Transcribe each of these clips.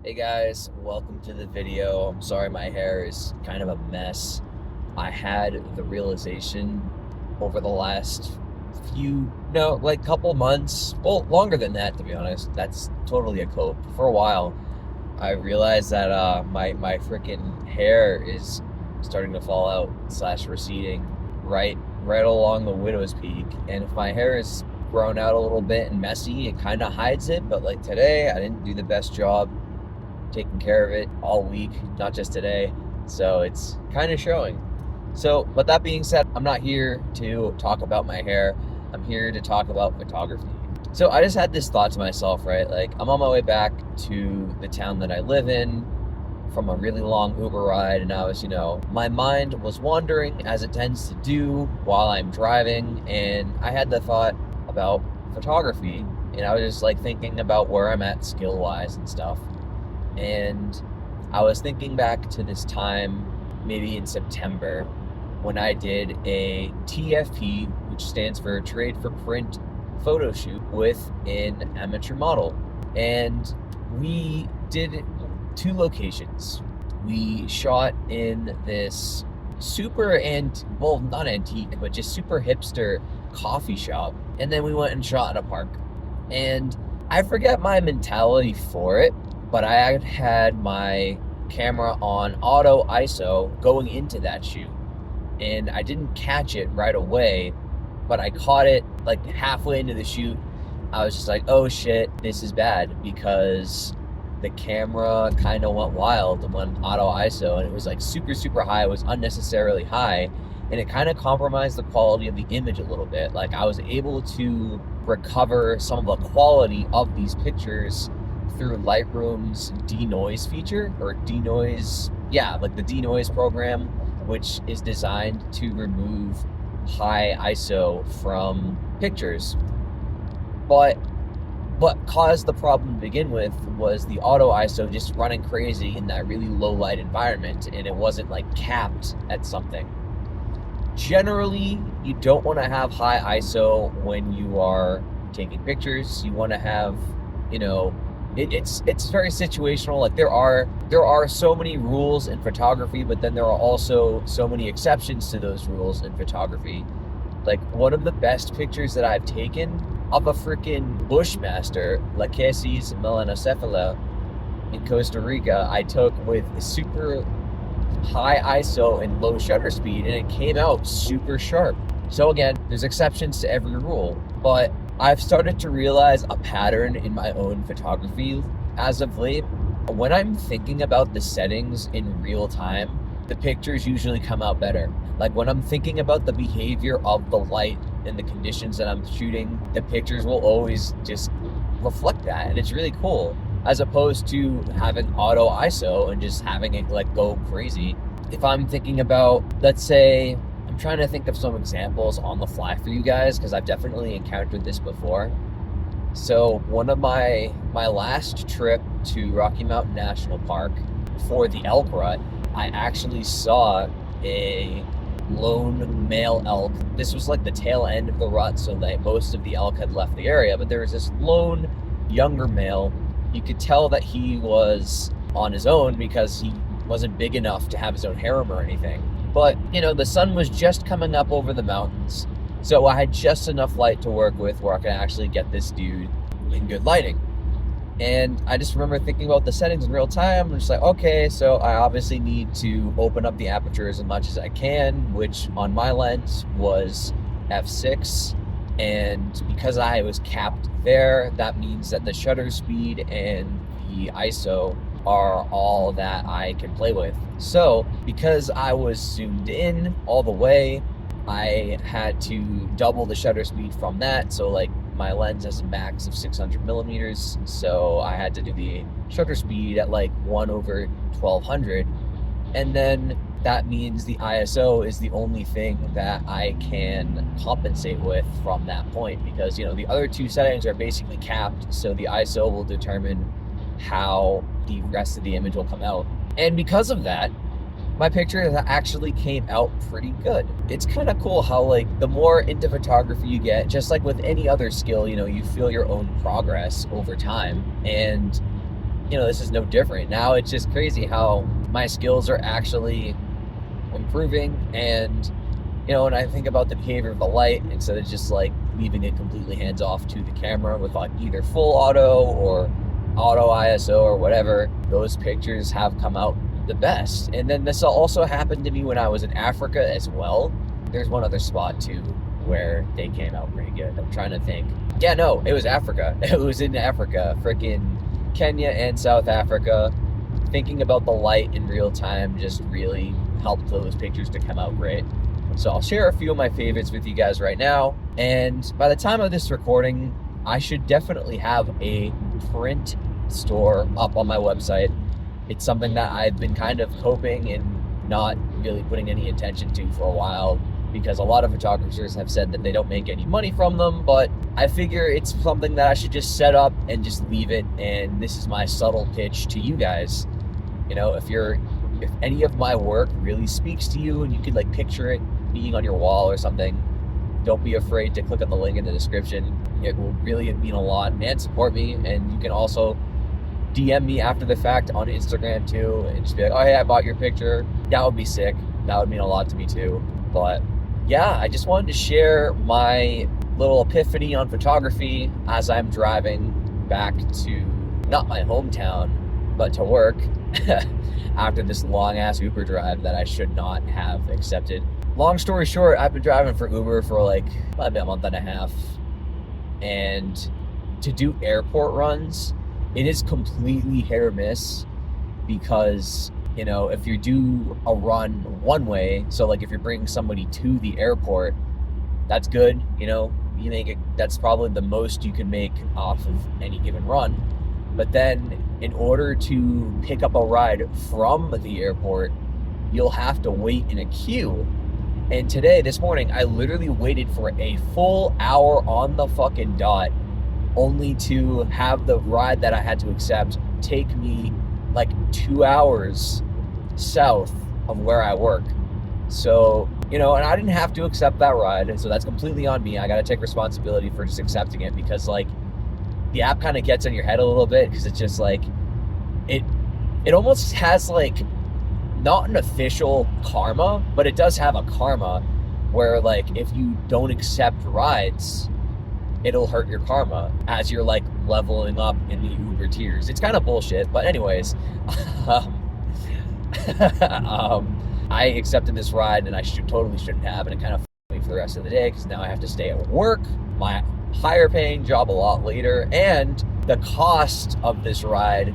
Hey guys, welcome to the video. I'm sorry my hair is kind of a mess. I had the realization over the last couple months, well, longer than that to be honest. That's totally a cope. For a while, I realized that my freaking hair is starting to fall out slash receding right along the widow's peak. And if my hair is grown out a little bit and messy, it kind of hides it. But like today, I didn't do the best job taking care of it all week, not just today. So it's kind of showing. So, but that being said, I'm not here to talk about my hair. I'm here to talk about photography. So I just had this thought to myself, right? Like, I'm on my way back to the town that I live in from a really long Uber ride, and I was, my mind was wandering as it tends to do while I'm driving, and I had the thought about photography, and I was just like thinking about where I'm at skill-wise and stuff. And I was thinking back to this time, maybe in September, when I did a TFP, which stands for Trade for Print photo shoot with an amateur model. And we did 2 locations. We shot in this not antique, but just super hipster coffee shop. And then we went and shot in a park. And I forget my mentality for it, but I had my camera on auto ISO going into that shoot, and I didn't catch it right away, but I caught it like halfway into the shoot. I was just like, oh shit, this is bad, because the camera kind of went wild and went auto ISO, and it was like super high. It was unnecessarily high, and it kind of compromised the quality of the image a little bit. Like, I was able to recover some of the quality of these pictures through Lightroom's denoise feature, or denoise, like the denoise program, which is designed to remove high ISO from pictures. But what caused the problem to begin with was the auto ISO just running crazy in that really low light environment, and it wasn't like capped at something. Generally, you don't want to have high ISO when you are taking pictures. You want to have, it's very situational. Like, there are so many rules in photography, but then there are also so many exceptions to those rules in photography. Like, one of the best pictures that I've taken of a freaking bushmaster, Lachesis melanocephala, in Costa Rica, I took with super high ISO and low shutter speed, and it came out super sharp. So again, there's exceptions to every rule, but I've started to realize a pattern in my own photography as of late. When I'm thinking about the settings in real time, the pictures usually come out better. Like, when I'm thinking about the behavior of the light and the conditions that I'm shooting, the pictures will always just reflect that, and it's really cool, as opposed to having auto ISO and just having it like go crazy. If I'm thinking about, let's say, I'm trying to think of some examples on the fly for you guys, because I've definitely encountered this before. So one of my last trip to Rocky Mountain National Park for the elk rut, I actually saw a lone male elk. This was like the tail end of the rut, so that most of the elk had left the area, but there was this lone younger male. You could tell that he was on his own because he wasn't big enough to have his own harem or anything. But, the sun was just coming up over the mountains, so I had just enough light to work with where I could actually get this dude in good lighting. And I just remember thinking about the settings in real time. I'm just like, okay, so I obviously need to open up the aperture as much as I can, which on my lens was f6. And because I was capped there, that means that the shutter speed and the ISO are all that I can play with. So because I was zoomed in all the way, I had to double the shutter speed from that. So like, my lens has a max of 600 millimeters, so I had to do the shutter speed at like 1/1200, and then that means the ISO is the only thing that I can compensate with from that point, because the other 2 settings are basically capped, so the ISO will determine how the rest of the image will come out. And because of that, my picture actually came out pretty good. It's kind of cool how, like, the more into photography you get, just like with any other skill, you feel your own progress over time. And this is no different. Now it's just crazy how my skills are actually improving. And when I think about the behavior of the light, instead of just like leaving it completely hands off to the camera with like either full auto or auto ISO or whatever, those pictures have come out the best. And then this also happened to me when I was in Africa as well. There's one other spot too where they came out pretty good. I'm trying to think. Yeah, no, it was Africa. It was in Africa, freaking Kenya and South Africa. Thinking about the light in real time just really helped those pictures to come out great. So I'll share a few of my favorites with you guys right now. And by the time of this recording, I should definitely have a print store up on my website. It's something that I've been kind of hoping and not really putting any attention to for a while, because a lot of photographers have said that they don't make any money from them, but I figure it's something that I should just set up and just leave it. And this is my subtle pitch to you guys. If any of my work really speaks to you and you could like picture it being on your wall or something, don't be afraid to click on the link in the description. It will really mean a lot and support me. And you can also DM me after the fact on Instagram too, and just be like, oh hey, I bought your picture. That would be sick. That would mean a lot to me too. But yeah, I just wanted to share my little epiphany on photography as I'm driving back to not my hometown, but to work after this long ass Uber drive that I should not have accepted. Long story short, I've been driving for Uber for like a month and a half, and to do airport runs, it is completely hit or miss, because if you do a run one way, so like if you're bringing somebody to the airport, that's good. You make it, that's probably the most you can make off of any given run. But then in order to pick up a ride from the airport, you'll have to wait in a queue. And this morning, I literally waited for a full hour on the fucking dot, only to have the ride that I had to accept take me like 2 hours south of where I work. So, and I didn't have to accept that ride, so that's completely on me. I got to take responsibility for just accepting it, because like the app kind of gets in your head a little bit, because it's just like, it almost has like not an official karma, but it does have a karma where like if you don't accept rides, it'll hurt your karma as you're like leveling up in the Uber tiers. It's kind of bullshit, but anyways, I accepted this ride and I totally shouldn't have, and it kind of fucked me for the rest of the day, because now I have to stay at work, my higher paying job a lot later, and the cost of this ride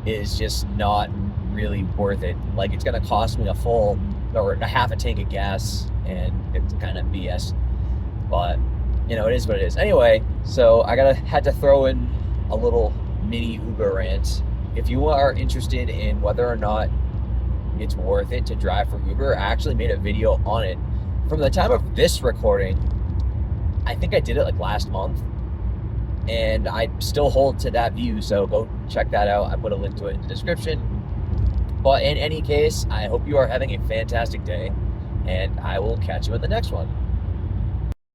is just not really worth it. Like it's gonna cost me a full or a half a tank of gas, and it's kind of BS, but it is what it is. Anyway, so I had to throw in a little mini Uber rant. If you are interested in whether or not it's worth it to drive for Uber, I actually made a video on it from the time of this recording. I think I did it like last month, and I still hold to that view, so go check that out. I put a link to it in the description. But in any case, I hope you are having a fantastic day, and I will catch you in the next one.